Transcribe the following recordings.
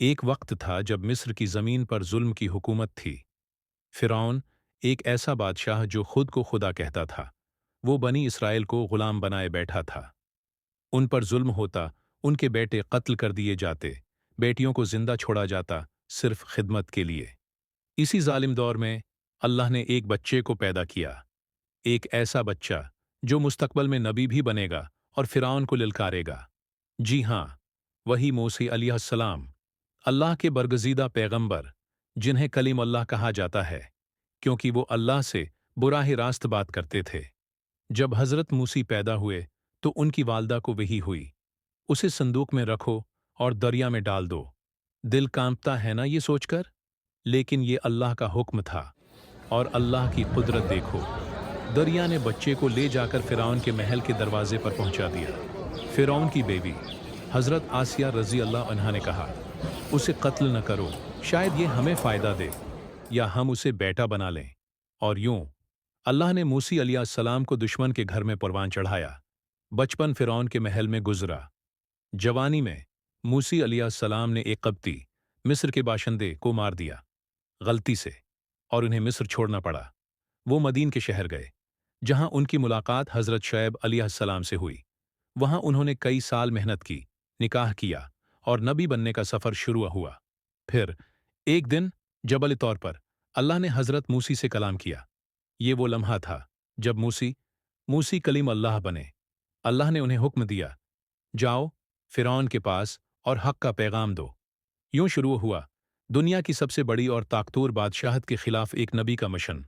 एक वक्त था जब मिस्र की जमीन पर जुल्म की हुकूमत थी। फिरौन, एक ऐसा बादशाह जो खुद को खुदा कहता था, वो बनी इसराइल को गुलाम बनाए बैठा था। उन पर जुल्म होता, उनके बेटे कत्ल कर दिए जाते, बेटियों को जिंदा छोड़ा जाता, सिर्फ खिदमत के लिए। इसी जालिम दौर में अल्लाह ने एक बच्चे को पैदा किया, एक ऐसा बच्चा जो मुस्तकबल में नबी भी बनेगा और फिरौन को लिलकारेगा। जी हाँ, वही मूसा अलैहिस्सलाम, अल्लाह के बरगज़ीदा पैगंबर, जिन्हें कलीम अल्लाह कहा जाता है, क्योंकि वो अल्लाह से बुराह रास्त बात करते थे। जब हज़रत मूसी पैदा हुए तो उनकी वालदा को वही हुई, उसे संदूक में रखो और दरिया में डाल दो। दिल कांपता है ना ये सोचकर, लेकिन ये अल्लाह का हुक्म था। और अल्लाह की कुदरत देखो, दरिया ने बच्चे को ले जाकर फिरौन के महल के दरवाजे पर पहुंचा दिया। फिरौन की बेबी हजरत आसिया रजी अल्लाह अन्हा ने कहा, उसे कत्ल न करो, शायद ये हमें फायदा दे, या हम उसे बेटा बना लें। और यूं अल्लाह ने मूसी अलैहिस्सलाम को दुश्मन के घर में परवान चढ़ाया। बचपन फिरौन के महल में गुजरा। जवानी में मूसी अलैहिस्सलाम ने एक कब्ती, मिस्र के बाशिंदे को मार दिया, गलती से, और उन्हें मिस्र छोड़ना पड़ा। वो मदीन के शहर गए, जहां उनकी मुलाकात हजरत शुएब अलैहिस्सलाम से हुई। वहां उन्होंने कई साल मेहनत की, निकाह किया और नबी बनने का सफर शुरू हुआ। फिर एक दिन जबल तौर पर अल्लाह ने हजरत मूसी से कलाम किया। ये वो लम्हा था जब मूसी मूसी कलीम अल्लाह बने। अल्लाह ने उन्हें हुक्म दिया, जाओ फिरौन के पास और हक का पैगाम दो। यूं शुरू हुआ दुनिया की सबसे बड़ी और ताकतवर बादशाहत के खिलाफ एक नबी का मिशन।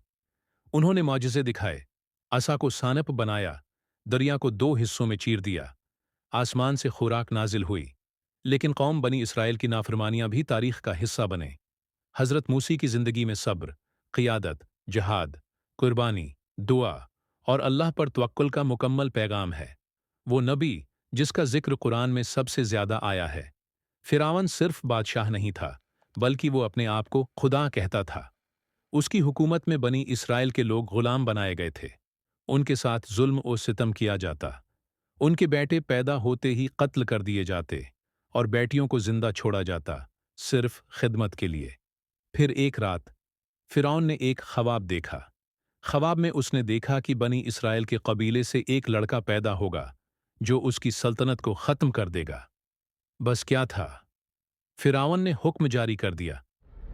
उन्होंने मौजज़े दिखाए, असा को सानप बनाया, दरिया को दो हिस्सों में चीर दिया, आसमान से खुराक नाजिल हुई। लेकिन कौम बनी इसराइल की नाफरमानियां भी तारीख का हिस्सा बने। हजरत मूसी की जिंदगी में सब्र, क़ियादत, जहाद, कुर्बानी, दुआ और अल्लाह पर तवक्कुल का मुकम्मल पैगाम है। वो नबी जिसका जिक्र कुरान में सबसे ज्यादा आया है। फिरौन सिर्फ बादशाह नहीं था, बल्कि वो अपने आप को खुदा कहता था। उसकी हुकूमत में बनी इसराइल के लोग गुलाम बनाए गए थे। उनके साथ जुल्म और सितम किया जाता। उनके बेटे पैदा होते ही कत्ल कर दिए जाते और बेटियों को जिंदा छोड़ा जाता, सिर्फ खिदमत के लिए। फिर एक रात फिरौन ने एक ख्वाब देखा। ख्वाब में उसने देखा कि बनी इसराइल के कबीले से एक लड़का पैदा होगा जो उसकी सल्तनत को खत्म कर देगा। बस क्या था, फिरौन ने हुक्म जारी कर दिया,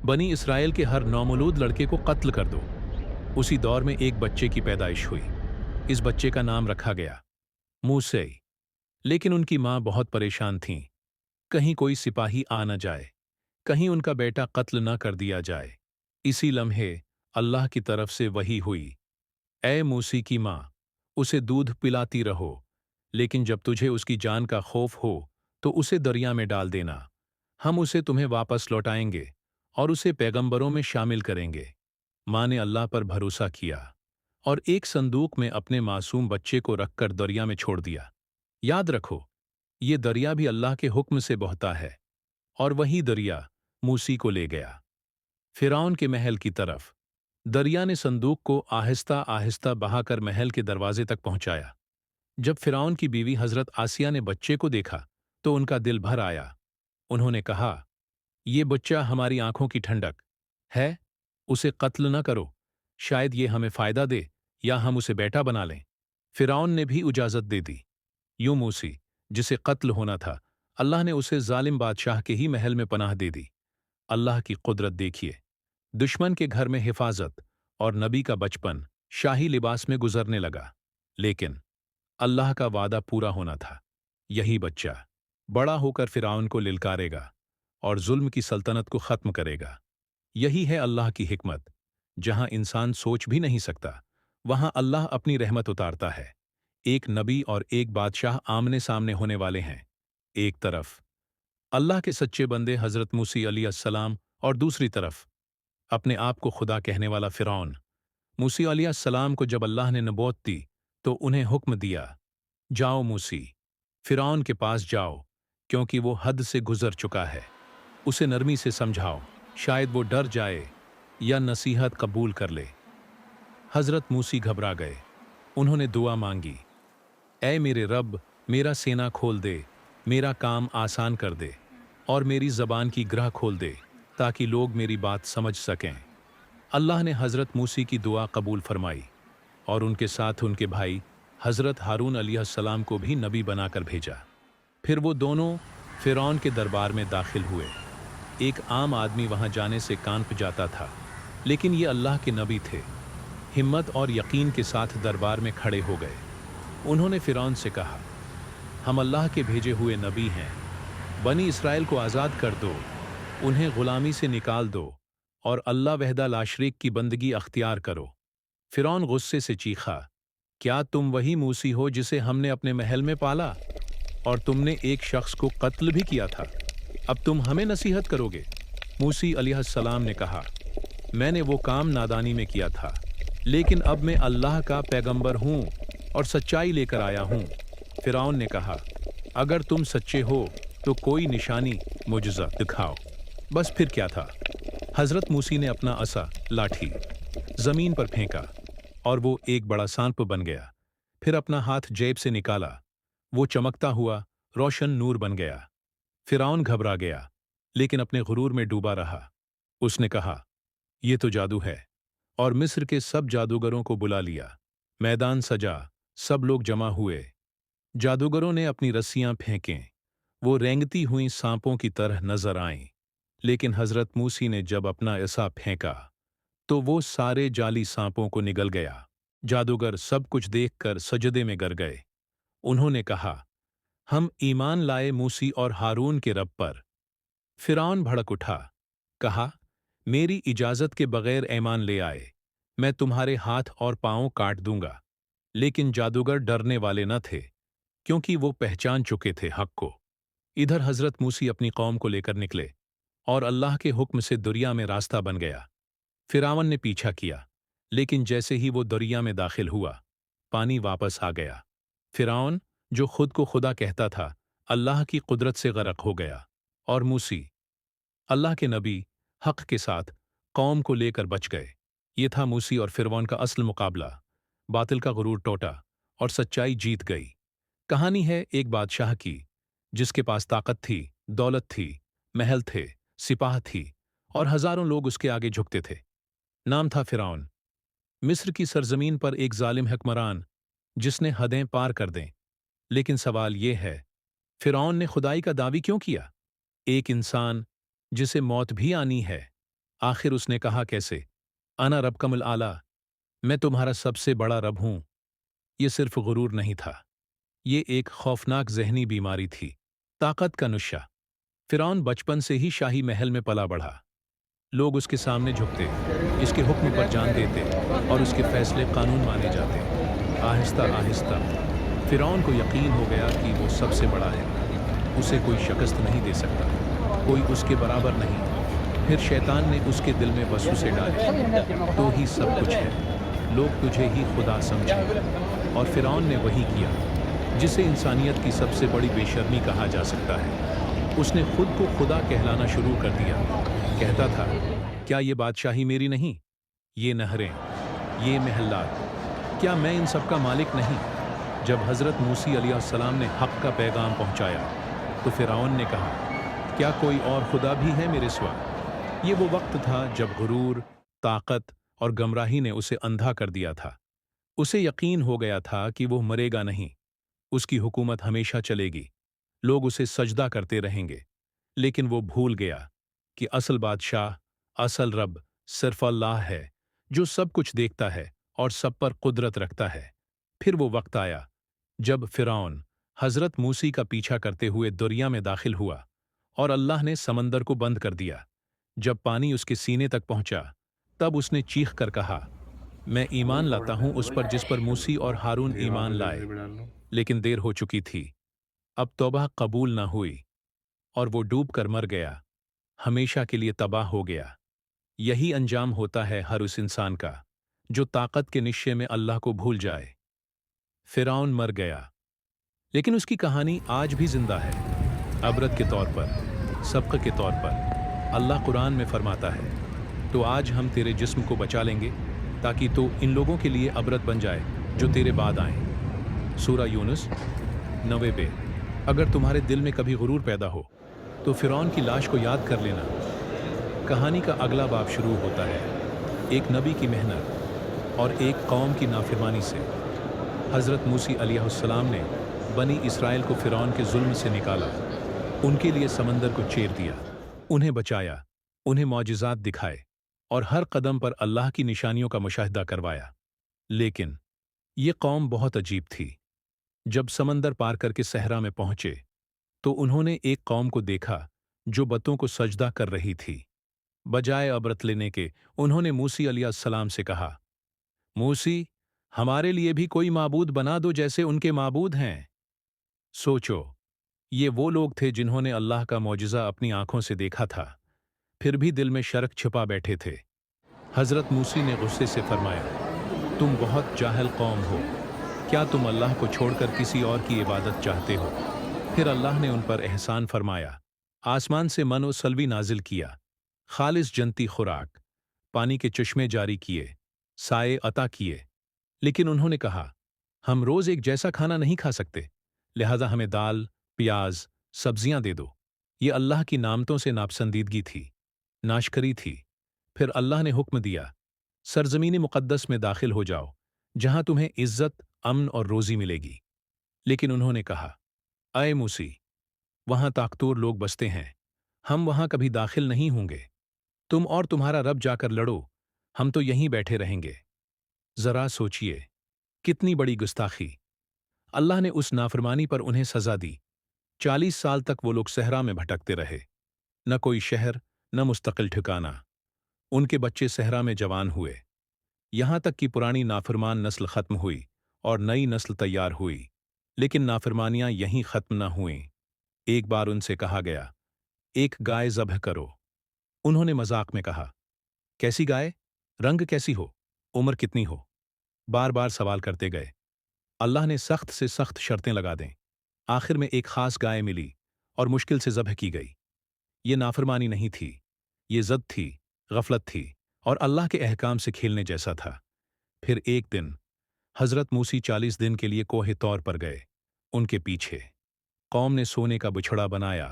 बनी इसराइल के हर नौमौलूद लड़के को कत्ल कर दो। उसी दौर में एक बच्चे की पैदाइश हुई। इस बच्चे का नाम रखा गया मूसा। लेकिन उनकी मां बहुत परेशान थीं। कहीं कोई सिपाही आ न जाए, कहीं उनका बेटा कत्ल न कर दिया जाए। इसी लम्हे अल्लाह की तरफ से वही हुई, ए मूसी की मां, उसे दूध पिलाती रहो, लेकिन जब तुझे उसकी जान का खौफ हो तो उसे दरिया में डाल देना। हम उसे तुम्हें वापस लौटाएंगे और उसे पैगंबरों में शामिल करेंगे। मां ने अल्लाह पर भरोसा किया और एक संदूक में अपने मासूम बच्चे को रखकर दरिया में छोड़ दिया। याद रखो, ये दरिया भी अल्लाह के हुक्म से बहता है। और वही दरिया मूसी को ले गया फिरौन के महल की तरफ। दरिया ने संदूक को आहिस्ता आहिस्ता बहाकर महल के दरवाजे तक पहुंचाया। जब फिरौन की बीवी हजरत आसिया ने बच्चे को देखा तो उनका दिल भर आया। उन्होंने कहा, ये बच्चा हमारी आंखों की ठंडक है, उसे कत्ल न करो, शायद ये हमें फायदा दे या हम उसे बेटा बना लें। फिरौन ने भी इजाजत दे दी। यूं मूसी, जिसे कत्ल होना था, अल्लाह ने उसे जालिम बादशाह के ही महल में पनाह दे दी। अल्लाह की कुदरत देखिए, दुश्मन के घर में हिफाजत और नबी का बचपन शाही लिबास में गुजरने लगा। लेकिन अल्लाह का वादा पूरा होना था। यही बच्चा बड़ा होकर फिरौन को लिलकारेगा और जुल्म की सल्तनत को खत्म करेगा। यही है अल्लाह की हिकमत। जहां इंसान सोच भी नहीं सकता, वहां अल्लाह अपनी रहमत उतारता है। एक नबी और एक बादशाह आमने सामने होने वाले हैं। एक तरफ अल्लाह के सच्चे बंदे हजरत मूसी अलैहिस्सलाम और दूसरी तरफ अपने आप को खुदा कहने वाला फिरौन। मूसी अलैहिस्सलाम को जब अल्लाह ने नबूवत दी तो उन्हें हुक्म दिया, जाओ मूसी, फिरौन के पास जाओ, क्योंकि वो हद से गुजर चुका है। उसे नरमी से समझाओ, शायद वो डर जाए या नसीहत कबूल कर ले। हजरत मूसी घबरा गए। उन्होंने दुआ मांगी, ऐ मेरे रब, मेरा सीना खोल दे, मेरा काम आसान कर दे। और मेरी ज़बान की ग्रह खोल दे ताकि लोग मेरी बात समझ सकें। अल्लाह ने हज़रत मूसी की दुआ कबूल फरमाई और उनके साथ उनके भाई हज़रत हारून अलैहिस्सलाम को भी नबी बनाकर भेजा। फिर वो दोनों फ़िरौन के दरबार में दाखिल हुए। एक आम आदमी वहां जाने से कांप जाता था, लेकिन ये अल्लाह के नबी थे। हिम्मत और यकीन के साथ दरबार में खड़े हो गए। उन्होंने फ़िरौन से कहा, हम अल्लाह के भेजे हुए नबी हैं, बनी इसराइल को आज़ाद कर दो, उन्हें ग़ुलामी से निकाल दो और अल्लाह वहदा ला शरीक की बंदगी अख्तियार करो। फ़िरौन गुस्से से चीखा, क्या तुम वही मूसी हो जिसे हमने अपने महल में पाला और तुमने एक शख्स को कत्ल भी किया था? अब तुम हमें नसीहत करोगे? मूसी अलैहिस्सलाम ने कहा, मैंने वो काम नादानी में किया था, लेकिन अब मैं अल्लाह का पैगंबर हूँ और सच्चाई लेकर आया हूँ। फ़िरौन ने कहा, अगर तुम सच्चे हो तो कोई निशानी मुझे दिखाओ। बस फिर क्या था, हज़रत मूसी ने अपना असा लाठी ज़मीन पर फेंका और वो एक बड़ा सांप बन गया। फिर अपना हाथ जेब से निकाला, वो चमकता हुआ रोशन नूर बन गया। फ़िरौन घबरा गया, लेकिन अपने गुरूर में डूबा रहा। उसने कहा, ये तो जादू है, और मिस्र के सब जादूगरों को बुला लिया। मैदान सजा, सब लोग जमा हुए। जादूगरों ने अपनी रस्सियां फेंकें, वो रेंगती हुई सांपों की तरह नजर आईं। लेकिन हज़रत मूसी ने जब अपना ऐसा फेंका तो वो सारे जाली सांपों को निगल गया। जादूगर सब कुछ देखकर सजदे में गिर गए। उन्होंने कहा, हम ईमान लाए मूसी और हारून के रब पर। फ़िरौन भड़क उठा, कहा, मेरी इजाज़त के बगैर ईमान ले आए, मैं तुम्हारे हाथ और पांव काट दूंगा। लेकिन जादूगर डरने वाले न थे, क्योंकि वो पहचान चुके थे हक को। इधर हज़रत मूसी अपनी कौम को लेकर निकले और अल्लाह के हुक्म से दरिया में रास्ता बन गया। फ़िरौन ने पीछा किया, लेकिन जैसे ही वो दरिया में दाखिल हुआ, पानी वापस आ गया। फ़िरौन, जो खुद को खुदा कहता था, अल्लाह की कुदरत से गरक हो गया, और मूसी, अल्लाह के नबी, हक के साथ कौम को लेकर बच गए। ये था मूसी और फ़िरौन का असल मुकाबला। बातिल का गुरूर टूटा और सच्चाई जीत गई। कहानी है एक बादशाह की, जिसके पास ताकत थी, दौलत थी, महल थे, सिपाह थी और हजारों लोग उसके आगे झुकते थे। नाम था फ़िरौन। मिस्र की सरजमीन पर एक जालिम हुक्मरान, जिसने हदें पार कर दें। लेकिन सवाल ये है, फ़िरौन ने खुदाई का दावी क्यों किया? एक इंसान जिसे मौत भी आनी है, आखिर उसने कहा कैसे, अना रब्बकुमुल आला, मैं तुम्हारा सबसे बड़ा रब हूं। ये सिर्फ गुरूर नहीं था, ये एक खौफनाक जहनी बीमारी थी, ताकत का नशा। फ़िरौन बचपन से ही शाही महल में पला बढ़ा। लोग उसके सामने झुकते, इसके हुक्म पर जान देते और उसके फैसले कानून माने जाते। आहिस्ता आहिस्ता फ़िरौन को यकीन हो गया कि वो सबसे बड़ा है, उसे कोई शिकस्त नहीं दे सकता, कोई उसके बराबर नहीं। फिर शैतान ने उसके दिल में वसवसे डाले, तो ही सब कुछ है, लोग तुझे ही खुदा समझें। और फ़िरौन ने वही किया जिसे इंसानियत की सबसे बड़ी बेशर्मी कहा जा सकता है। उसने खुद को खुदा कहलाना शुरू कर दिया। कहता था, क्या ये बादशाही मेरी नहीं? ये नहरें, ये महल्लात, क्या मैं इन सब का मालिक नहीं? जब हज़रत मूसी अलैहिस्सलाम ने हक़ का पैगाम पहुंचाया, तो फ़िरौन ने कहा, क्या कोई और खुदा भी है मेरे सिवा? ये वो वक्त था जब गुरूर, ताकत और गमराही ने उसे अंधा कर दिया था। उसे यकीन हो गया था कि वो मरेगा नहीं, उसकी हुकूमत हमेशा चलेगी, लोग उसे सजदा करते रहेंगे। लेकिन वो भूल गया कि असल बादशाह, असल रब सिर्फ अल्लाह है, जो सब कुछ देखता है और सब पर कुदरत रखता है। फिर वो वक्त आया जब फ़िरौन हज़रत मूसी का पीछा करते हुए दरिया में दाखिल हुआ और अल्लाह ने समंदर को बंद कर दिया। जब पानी उसके सीने तक पहुंचा, तब उसने चीख कर कहा, मैं ईमान लाता हूं उस पर जिस पर मूसी और हारून ईमान लाए। लेकिन देर हो चुकी थी, अब तौबा कबूल न हुई और वो डूब कर मर गया, हमेशा के लिए तबाह हो गया। यही अंजाम होता है हर उस इंसान का जो ताकत के निश्चय में अल्लाह को भूल जाए। फ़िरौन मर गया, लेकिन उसकी कहानी आज भी जिंदा है, अबरत के तौर पर, सबक के तौर पर। अल्लाह कुरान में फरमाता है, तो आज हम तेरे जिस्म को बचा लेंगे ताकि तो इन लोगों के लिए अबरत बन जाए जो तेरे बाद आएं। सूरा यूनुस 90। अगर तुम्हारे दिल में कभी गुरूर पैदा हो तो फिरौन की लाश को याद कर लेना। कहानी का अगला बाब शुरू होता है एक नबी की मेहनत और एक कौम की नाफरमानी से। हज़रत मूसी अलैहिस्सलाम ने बनी इसराइल को फिरौन के जुल्म से निकाला, उनके लिए समंदर को चीर दिया, उन्हें बचाया, उन्हें मौजिज़ात दिखाए और हर कदम पर अल्लाह की निशानियों का मुशाहिदा करवाया। लेकिन ये कौम बहुत अजीब थी। जब समंदर पार करके सहरा में पहुंचे तो उन्होंने एक कौम को देखा जो बतों को सजदा कर रही थी। बजाय अबरत लेने के उन्होंने मूसी अलैहिस्सलाम से कहा, मूसी, हमारे लिए भी कोई माबूद बना दो जैसे उनके माबूद हैं। सोचो, ये वो लोग थे जिन्होंने अल्लाह का मौजिज़ा अपनी आंखों से देखा था, फिर भी दिल में शर्क छिपा बैठे थे। हज़रत मूसी ने गुस्से से फरमाया, तुम बहुत जाहिल कौम हो, क्या तुम अल्लाह को छोड़कर किसी और की इबादत चाहते हो? फिर अल्लाह ने उन पर एहसान फरमाया, आसमान से मन व सल्वी नाजिल किया, खालिस जनती खुराक, पानी के चश्मे जारी किए, साए अता किए। लेकिन उन्होंने कहा, हम रोज एक जैसा खाना नहीं खा सकते, लिहाजा हमें दाल, प्याज, सब्जियां दे दो। ये अल्लाह की नामतों से नापसंदीदगी थी, नाशकरी थी। फिर अल्लाह ने हुक्म दिया, सरजमीन मुक़द्दस में दाखिल हो जाओ, जहां तुम्हें इज्जत, अमन और रोजी मिलेगी। लेकिन उन्होंने कहा, अय मूसी, वहां ताकतूर लोग बसते हैं, हम वहां कभी दाखिल नहीं होंगे। तुम और तुम्हारा रब जाकर लड़ो, हम तो यहीं बैठे रहेंगे। जरा सोचिए, कितनी बड़ी गुस्ताखी। अल्लाह ने उस नाफरमानी पर उन्हें सजा दी। 40 साल तक वो लोग सहरा में भटकते रहे, न कोई शहर, न मुस्तकिल ठिकाना। उनके बच्चे सहरा में जवान हुए, यहां तक कि पुरानी नाफरमान नस्ल खत्म हुई और नई नस्ल तैयार हुई। लेकिन नाफरमानियां यहीं खत्म न हुईं। एक बार उनसे कहा गया, एक गाय ज़ब्ह करो। उन्होंने मजाक में कहा, कैसी गाय, रंग कैसी हो, उम्र कितनी हो? बार बार सवाल करते गए। अल्लाह ने सख्त से सख्त शर्तें लगा दें। आखिर में एक खास गाय मिली और मुश्किल से ज़ब्ह की गई। ये नाफरमानी नहीं थी, ये ज़द थी, गफलत थी और अल्लाह के अहकाम से खेलने जैसा था। फिर एक दिन हज़रत मूसी 40 दिन के लिए कोहे तौर पर गए। उनके पीछे कौम ने सोने का बिछड़ा बनाया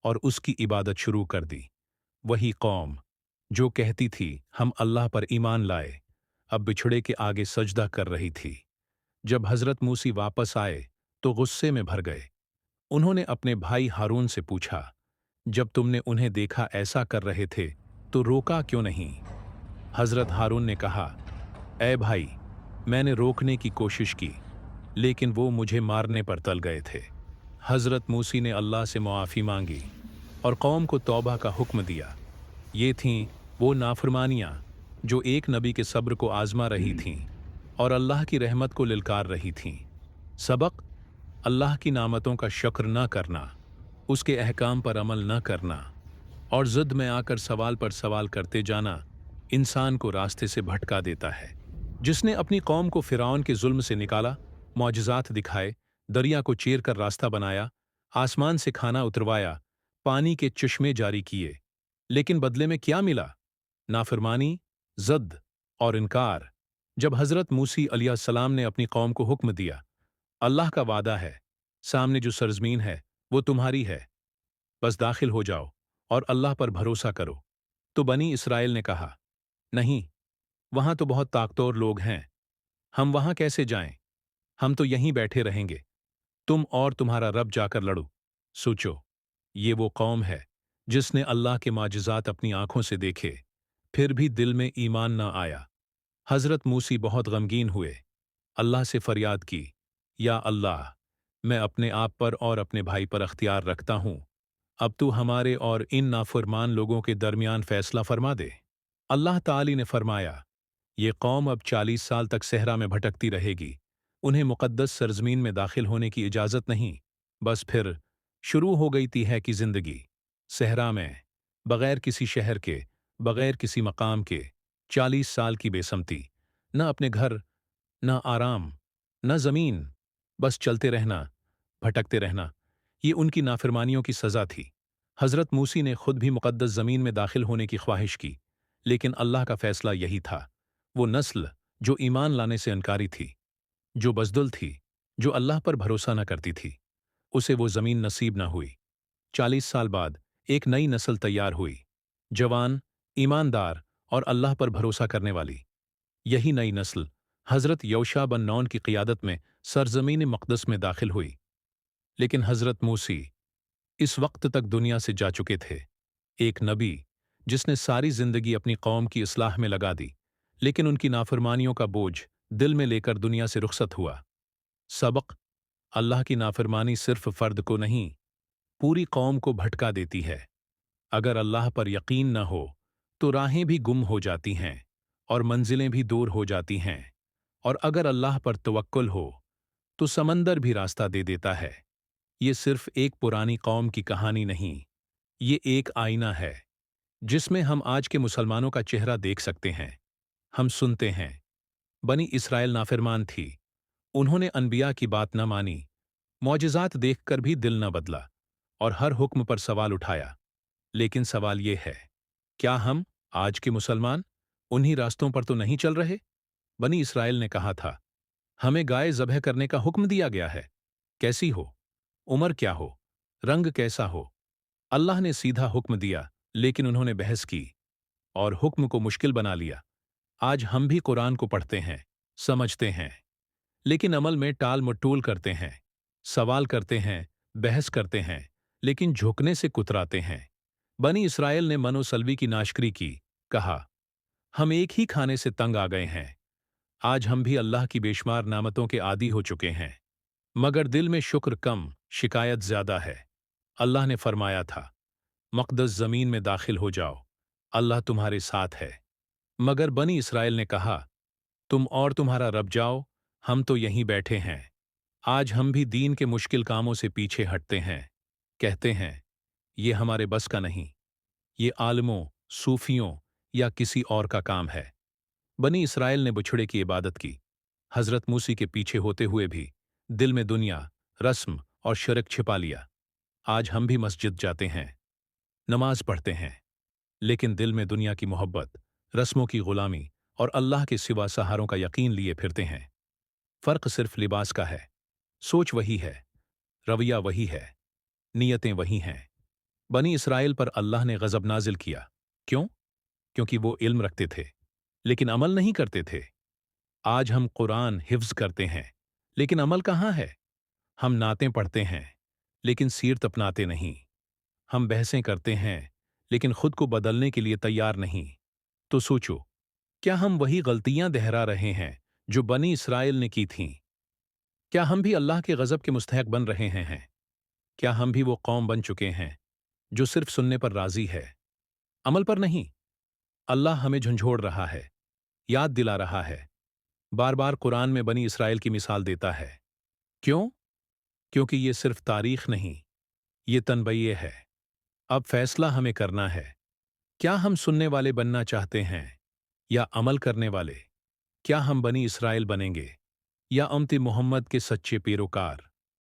और उसकी इबादत शुरू कर दी। वही कौम जो कहती थी हम अल्लाह पर ईमान लाए, अब बिछड़े के आगे सजदा कर रही थी। जब हज़रत मूसी वापस आए तो गुस्से में भर गए। उन्होंने अपने भाई हारून से पूछा, जब तुमने उन्हें देखा ऐसा कर रहे थे तो रोका क्यों नहीं? हज़रत हारून ने कहा, ऐ भाई, मैंने रोकने की कोशिश की, लेकिन वो मुझे मारने पर तल गए थे। हज़रत मूसी ने अल्लाह से मुआफ़ी मांगी और कौम को तौबा का हुक्म दिया। ये थीं वो नाफरमानियाँ जो एक नबी के सब्र को आज़मा रही थीं और अल्लाह की रहमत को लिलकार रही थीं। सबक: अल्लाह की नामतों का शुक्र न करना, उसके अहकाम पर अमल न करना और ज़िद में आकर सवाल पर सवाल करते जाना इंसान को रास्ते से भटका देता है। जिसने अपनी कौम को फ़िरौन के जुल्म से निकाला, मौजिज़ात दिखाए, दरिया को चीर कर रास्ता बनाया, आसमान से खाना उतरवाया, पानी के चश्मे जारी किए, लेकिन बदले में क्या मिला? नाफरमानी, ज़द और इनकार। जब हज़रत मूसी अलैहिस्सलाम ने अपनी कौम को हुक्म दिया, अल्लाह का वादा है, सामने जो सरज़मीन है वो तुम्हारी है, बस दाखिल हो जाओ और अल्लाह पर भरोसा करो, तो बनी इसराइल ने कहा, नहीं, वहां तो बहुत ताकतवर लोग हैं, हम वहां कैसे जाएं? हम तो यहीं बैठे रहेंगे, तुम और तुम्हारा रब जाकर लड़ो। सोचो, ये वो कौम है जिसने अल्लाह के माजिज़ात अपनी आंखों से देखे, फिर भी दिल में ईमान न आया। हज़रत मूसी बहुत गमगीन हुए, अल्लाह से फरियाद की, या अल्लाह, मैं अपने आप पर और अपने भाई पर अख्तियार रखता हूं, अब तू हमारे और इन नाफरमान लोगों के दरमियान फैसला फरमा दे। अल्लाह ताली ने फरमाया, ये कौम अब 40 साल तक सहरा में भटकती रहेगी, उन्हें मुक़द्दस सरज़मीन में दाखिल होने की इजाज़त नहीं। बस फिर शुरू हो गई थी है कि ज़िंदगी सहरा में, बग़ैर किसी शहर के, बग़ैर किसी मकाम के, 40 साल की बेसमती, न अपने घर, न आराम, न ज़मीन, बस चलते रहना, भटकते रहना। ये उनकी नाफरमानियों की सज़ा थी। हज़रत मूसी ने खुद भी मुक़द्दस ज़मीन में दाखिल होने की ख्वाहिश की, लेकिन अल्लाह का फ़ैसला यही था। वो नस्ल जो ईमान लाने से इनकारी थी, जो बज़दुल थी, जो अल्लाह पर भरोसा न करती थी, उसे वो ज़मीन नसीब न हुई। 40 साल बाद एक नई नस्ल तैयार हुई, जवान, ईमानदार और अल्लाह पर भरोसा करने वाली। यही नई नस्ल हज़रत यौशा बन नौन की क़ियादत में सरज़मीन मक़दस में दाखिल हुई। लेकिन हज़रत मूसी इस वक्त तक दुनिया से जा चुके थे, एक नबी जिसने सारी जिंदगी अपनी कौम की इस्लाह में लगा दी, लेकिन उनकी नाफरमानियों का बोझ दिल में लेकर दुनिया से रुखसत हुआ। सबक: अल्लाह की नाफरमानी सिर्फ फर्द को नहीं, पूरी कौम को भटका देती है। अगर अल्लाह पर यकीन न हो तो राहें भी गुम हो जाती हैं और मंजिलें भी दूर हो जाती हैं, और अगर अल्लाह पर तवक्कुल हो तो समंदर भी रास्ता दे देता है। ये सिर्फ एक पुरानी कौम की कहानी नहीं, ये एक आईना है जिसमें हम आज के मुसलमानों का चेहरा देख सकते हैं। हम सुनते हैं, बनी इस्राएल नाफरमान थी, उन्होंने अनबिया की बात न मानी, मौजिज़ात देखकर भी दिल न बदला और हर हुक्म पर सवाल उठाया। लेकिन सवाल ये है, क्या हम, आज के मुसलमान, उन्हीं रास्तों पर तो नहीं चल रहे? बनी इस्राएल ने कहा था, हमें गाय ज़बह करने का हुक्म दिया गया है, कैसी हो, उम्र क्या हो, रंग कैसा हो। अल्लाह ने सीधा हुक्म दिया, लेकिन उन्होंने बहस की और हुक्म को मुश्किल बना लिया। आज हम भी कुरान को पढ़ते हैं, समझते हैं, लेकिन अमल में टाल मटोल करते हैं, सवाल करते हैं, बहस करते हैं, लेकिन झुकने से कुतराते हैं। बनी इस्राएल ने मनोसल्वी की नाशकरी की, कहा, हम एक ही खाने से तंग आ गए हैं। आज हम भी अल्लाह की बेशुमार नामतों के आदी हो चुके हैं, मगर दिल में शुक्र कम, शिकायत ज्यादा है। अल्लाह ने फरमाया था, मक़दस ज़मीन में दाखिल हो जाओ, अल्लाह तुम्हारे साथ है। मगर बनी इस्राएल ने कहा, तुम और तुम्हारा रब जाओ, हम तो यहीं बैठे हैं। आज हम भी दीन के मुश्किल कामों से पीछे हटते हैं, कहते हैं, ये हमारे बस का नहीं, ये आलिमों, सूफियों या किसी और का काम है। बनी इस्राएल ने बछड़े की इबादत की, हज़रत मूसी के पीछे होते हुए भी दिल में दुनिया, रस्म और शिरक छिपा लिया। आज हम भी मस्जिद जाते हैं, नमाज पढ़ते हैं, लेकिन दिल में दुनिया की मोहब्बत, रस्मों की गुलामी और अल्लाह के सिवा सहारों का यकीन लिए फिरते हैं। फर्क सिर्फ लिबास का है, सोच वही है, रवैया वही है, नीयतें वही हैं। बनी इस्राएल पर अल्लाह ने गज़ब नाजिल किया। क्यों? क्योंकि वो इल्म रखते थे, लेकिन अमल नहीं करते थे। आज हम कुरान हिफ्ज़ करते हैं, लेकिन अमल कहाँ है? हम नातें पढ़ते हैं, लेकिन सीरत अपनाते नहीं। हम बहसें करते हैं, लेकिन खुद को बदलने के लिए तैयार नहीं। तो सोचो, क्या हम वही गलतियां दोहरा रहे हैं जो बनी इस्राएल ने की थीं? क्या हम भी अल्लाह के गज़ब के मुस्तहक बन रहे हैं? क्या हम भी वो कौम बन चुके हैं जो सिर्फ सुनने पर राजी है, अमल पर नहीं? अल्लाह हमें झंझोड़ रहा है, याद दिला रहा है, बार बार कुरान में बनी इस्राएल की मिसाल देता है। क्यों? क्योंकि ये सिर्फ तारीख नहीं, ये तनबय्ये है। अब फैसला हमें करना है, क्या हम सुनने वाले बनना चाहते हैं या अमल करने वाले? क्या हम बनी इस्राएल बनेंगे या उम्मत मोहम्मद के सच्चे पैरोकार?